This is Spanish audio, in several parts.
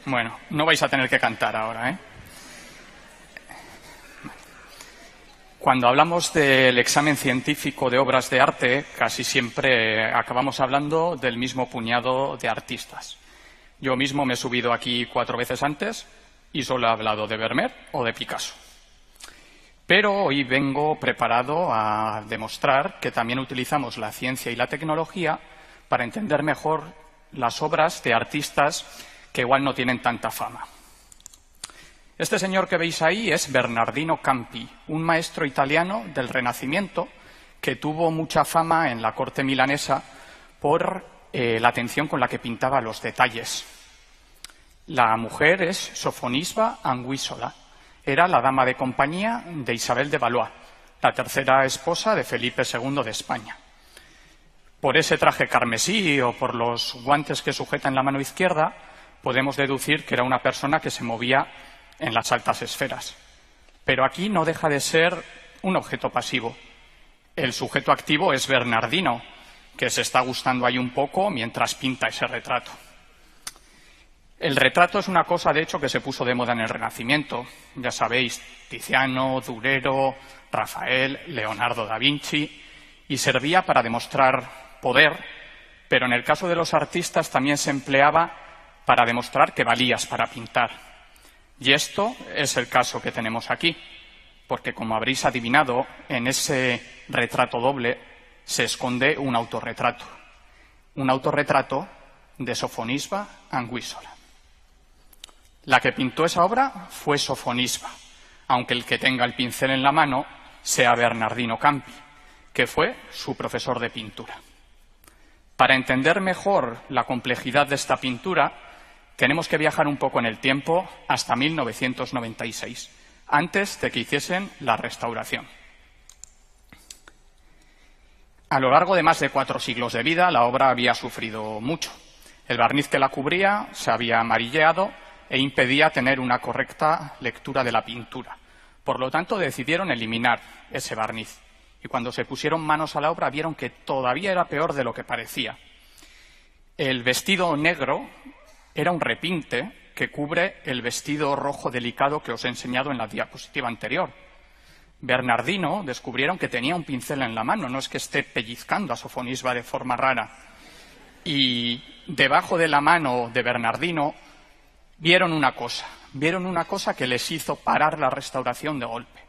Bueno, no vais a tener que cantar ahora, ¿eh? Cuando hablamos del examen científico de obras de arte, casi siempre acabamos hablando del mismo puñado de artistas. Yo mismo me he subido aquí 4 veces antes y solo he hablado de Vermeer o de Picasso. Pero hoy vengo preparado a demostrar que también utilizamos la ciencia y la tecnología para entender mejor las obras de artistas que igual no tienen tanta fama. Este señor que veis ahí es Bernardino Campi, un maestro italiano del Renacimiento que tuvo mucha fama en la corte milanesa por la atención con la que pintaba los detalles. La mujer es Sofonisba Anguissola. Era la dama de compañía de Isabel de Valois, la tercera esposa de Felipe II de España. Por ese traje carmesí o por los guantes que sujeta en la mano izquierda, podemos deducir que era una persona que se movía en las altas esferas. Pero aquí no deja de ser un objeto pasivo. El sujeto activo es Bernardino, que se está gustando ahí un poco mientras pinta ese retrato. El retrato es una cosa, de hecho, que se puso de moda en el Renacimiento. Ya sabéis, Tiziano, Durero, Rafael, Leonardo da Vinci, y servía para demostrar poder, pero en el caso de los artistas también se empleaba para demostrar que valías para pintar. Y esto es el caso que tenemos aquí, porque como habréis adivinado, en ese retrato doble se esconde un autorretrato de Sofonisba Anguissola. La que pintó esa obra fue Sofonisba, aunque el que tenga el pincel en la mano sea Bernardino Campi, que fue su profesor de pintura. Para entender mejor la complejidad de esta pintura, tenemos que viajar un poco en el tiempo hasta 1996, antes de que hiciesen la restauración. A lo largo de más de 4 siglos de vida, la obra había sufrido mucho. El barniz que la cubría se había amarilleado e impedía tener una correcta lectura de la pintura. Por lo tanto, decidieron eliminar ese barniz. Y cuando se pusieron manos a la obra, vieron que todavía era peor de lo que parecía. El vestido negro era un repinte que cubre el vestido rojo delicado que os he enseñado en la diapositiva anterior. Bernardino descubrieron que tenía un pincel en la mano, no es que esté pellizcando a Sofonisba de forma rara. Y debajo de la mano de Bernardino vieron una cosa que les hizo parar la restauración de golpe.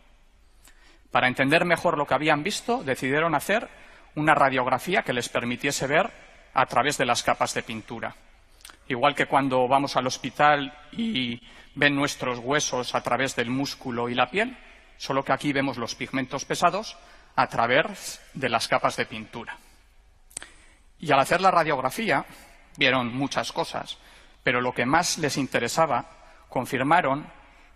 Para entender mejor lo que habían visto, decidieron hacer una radiografía que les permitiese ver a través de las capas de pintura. Igual que cuando vamos al hospital y ven nuestros huesos a través del músculo y la piel, solo que aquí vemos los pigmentos pesados a través de las capas de pintura. Y al hacer la radiografía vieron muchas cosas, pero lo que más les interesaba, confirmaron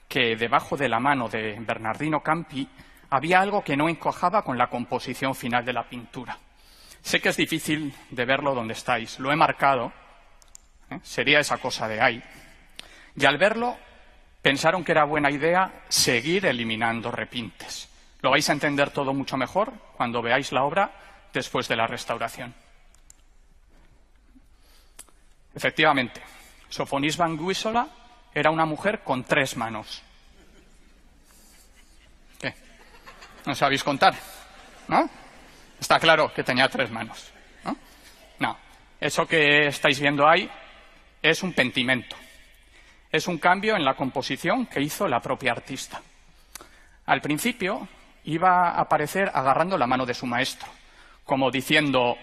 que debajo de la mano de Bernardino Campi había algo que no encajaba con la composición final de la pintura. Sé que es difícil de verlo donde estáis, lo he marcado, sería esa cosa de ahí. Y al verlo, pensaron que era buena idea seguir eliminando repintes. Lo vais a entender todo mucho mejor cuando veáis la obra después de la restauración. Efectivamente, Sofonisba Anguissola era una mujer con 3 manos. ¿Qué? ¿No sabéis contar? ¿No? Está claro que tenía 3 manos. ¿No? No. Eso que estáis viendo ahí es un pentimento. Es un cambio en la composición que hizo la propia artista. Al principio iba a aparecer agarrando la mano de su maestro, como diciendo,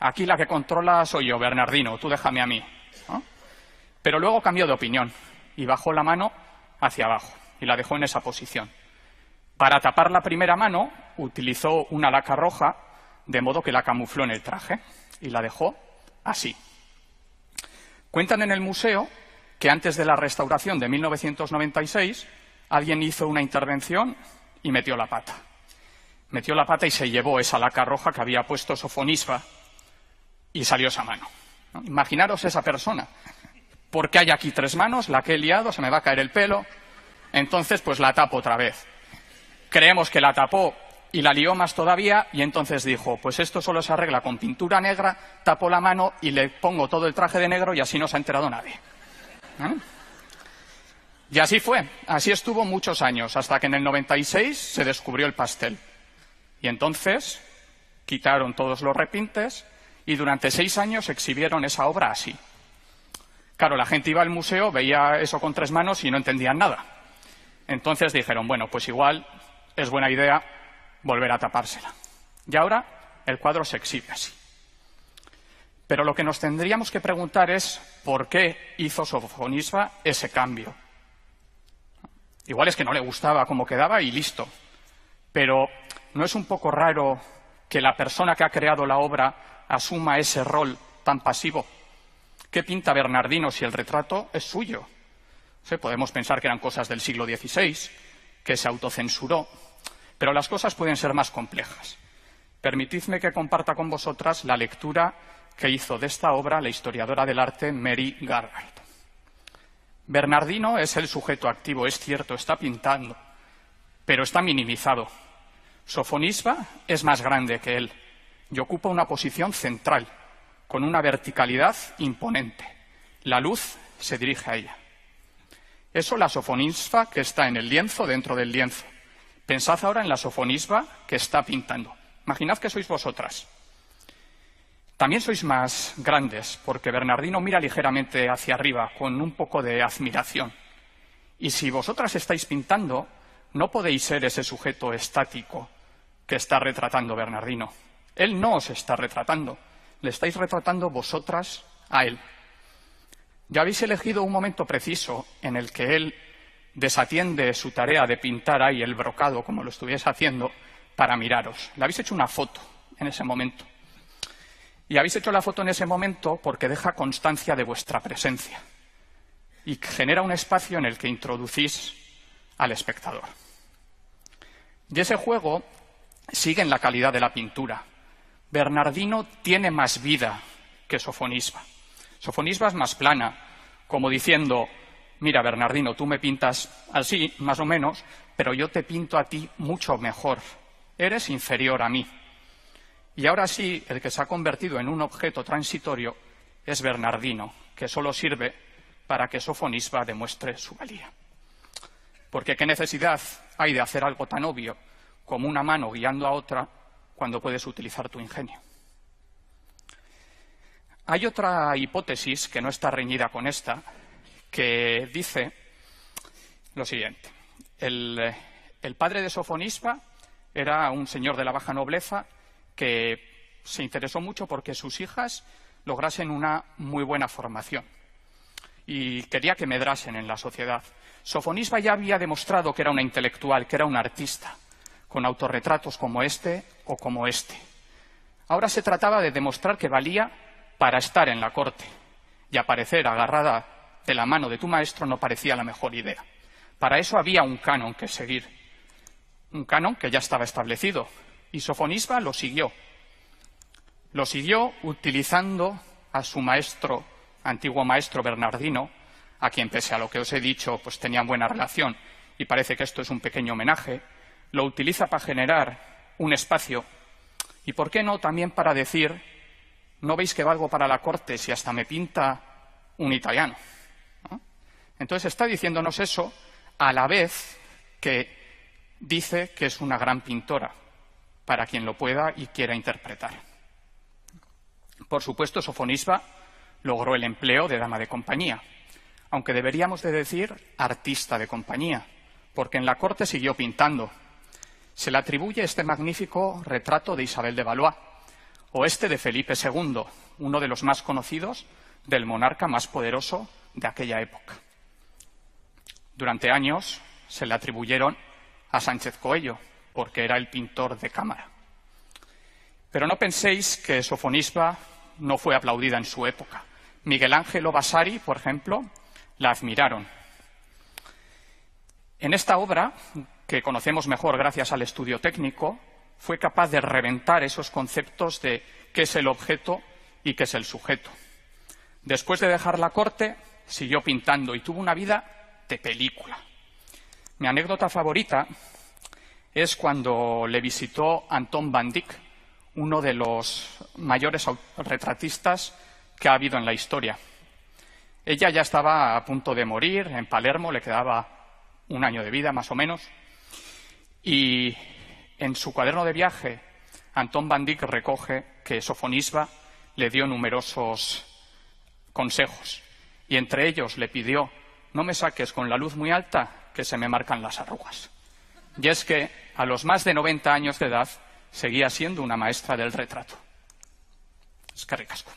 aquí la que controla soy yo, Bernardino, tú déjame a mí. ¿No? Pero luego cambió de opinión y bajó la mano hacia abajo y la dejó en esa posición. Para tapar la primera mano utilizó una laca roja, de modo que la camufló en el traje y la dejó así. Cuentan en el museo que antes de la restauración de 1996 alguien hizo una intervención y metió la pata. Metió la pata y se llevó esa laca roja que había puesto Sofonisba y salió esa mano. ¿No? Imaginaros esa persona. ¿Por qué hay aquí 3 manos? La que he liado, se me va a caer el pelo. Entonces, pues la tapo otra vez. Creemos que la tapó y la lió más todavía y entonces dijo, pues esto solo se arregla con pintura negra, tapo la mano y le pongo todo el traje de negro y así no se ha enterado nadie. ¿Eh? Y así fue, así estuvo muchos años, hasta que en el 96 se descubrió el pastel. Y entonces quitaron todos los repintes y durante 6 años exhibieron esa obra así. Claro, la gente iba al museo, veía eso con 3 manos y no entendían nada. Entonces dijeron, bueno, pues igual es buena idea volver a tapársela. Y ahora el cuadro se exhibe así. Pero lo que nos tendríamos que preguntar es ¿por qué hizo Sofonisba ese cambio? Igual es que no le gustaba cómo quedaba y listo. Pero ¿no es un poco raro que la persona que ha creado la obra asuma ese rol tan pasivo? ¿Qué pinta Bernardino si el retrato es suyo? Podemos pensar que eran cosas del siglo XVI, que se autocensuró, pero las cosas pueden ser más complejas. Permitidme que comparta con vosotras la lectura que hizo de esta obra la historiadora del arte Mary Garrard. Bernardino es el sujeto activo, es cierto, está pintando, pero está minimizado. Sofonisba es más grande que él y ocupa una posición central, con una verticalidad imponente. La luz se dirige a ella. Eso la Sofonisba que está en el lienzo dentro del lienzo. Pensad ahora en la Sofonisba que está pintando. Imaginad que sois vosotras. También sois más grandes, porque Bernardino mira ligeramente hacia arriba, con un poco de admiración. Y si vosotras estáis pintando, no podéis ser ese sujeto estático que está retratando Bernardino. Él no os está retratando, le estáis retratando vosotras a él. Ya habéis elegido un momento preciso en el que él desatiende su tarea de pintar ahí el brocado, como lo estuviese haciendo, para miraros. Le habéis hecho una foto en ese momento. Y habéis hecho la foto en ese momento porque deja constancia de vuestra presencia y genera un espacio en el que introducís al espectador. Y ese juego sigue en la calidad de la pintura. Bernardino tiene más vida que Sofonisba. Sofonisba es más plana, como diciendo, mira, Bernardino, tú me pintas así, más o menos, pero yo te pinto a ti mucho mejor. Eres inferior a mí. Y ahora sí, el que se ha convertido en un objeto transitorio es Bernardino, que solo sirve para que Sofonisba demuestre su valía. Porque ¿qué necesidad hay de hacer algo tan obvio como una mano guiando a otra cuando puedes utilizar tu ingenio? Hay otra hipótesis que no está reñida con esta, que dice lo siguiente. El padre de Sofonisba era un señor de la baja nobleza que se interesó mucho porque sus hijas lograsen una muy buena formación y quería que medrasen en la sociedad. Sofonisba ya había demostrado que era una intelectual, que era un artista, con autorretratos como este o como este. Ahora se trataba de demostrar que valía para estar en la corte, y aparecer agarrada de la mano de tu maestro no parecía la mejor idea. Para eso había un canon que seguir, un canon que ya estaba establecido, y Sofonisba lo siguió. Lo siguió utilizando a su maestro, antiguo maestro Bernardino, a quien, pese a lo que os he dicho, pues tenían buena relación, y parece que esto es un pequeño homenaje. Lo utiliza para generar un espacio, y ¿por qué no también para decir, no veis que valgo para la corte si hasta me pinta un italiano? ¿No? Entonces está diciéndonos eso a la vez que dice que es una gran pintora, para quien lo pueda y quiera interpretar. Por supuesto, Sofonisba logró el empleo de dama de compañía, aunque deberíamos de decir artista de compañía, porque en la corte siguió pintando. Se le atribuye este magnífico retrato de Isabel de Valois, o este de Felipe II, uno de los más conocidos del monarca más poderoso de aquella época. Durante años se le atribuyeron a Sánchez Coello, porque era el pintor de cámara. Pero no penséis que Sofonisba no fue aplaudida en su época. Miguel Ángel Vasari, por ejemplo, la admiraron. En esta obra, que conocemos mejor gracias al estudio técnico, fue capaz de reventar esos conceptos de qué es el objeto y qué es el sujeto. Después de dejar la corte, siguió pintando y tuvo una vida de película. Mi anécdota favorita es cuando le visitó Anton van Dyck, uno de los mayores retratistas que ha habido en la historia. Ella ya estaba a punto de morir, en Palermo, le quedaba 1 año de vida, más o menos, y en su cuaderno de viaje, Anton van Dyck recoge que Sofonisba le dio numerosos consejos, y entre ellos le pidió: no me saques con la luz muy alta, que se me marcan las arrugas. Y es que, a los más de 90 años de edad, seguía siendo una maestra del retrato. Eskerrik asko.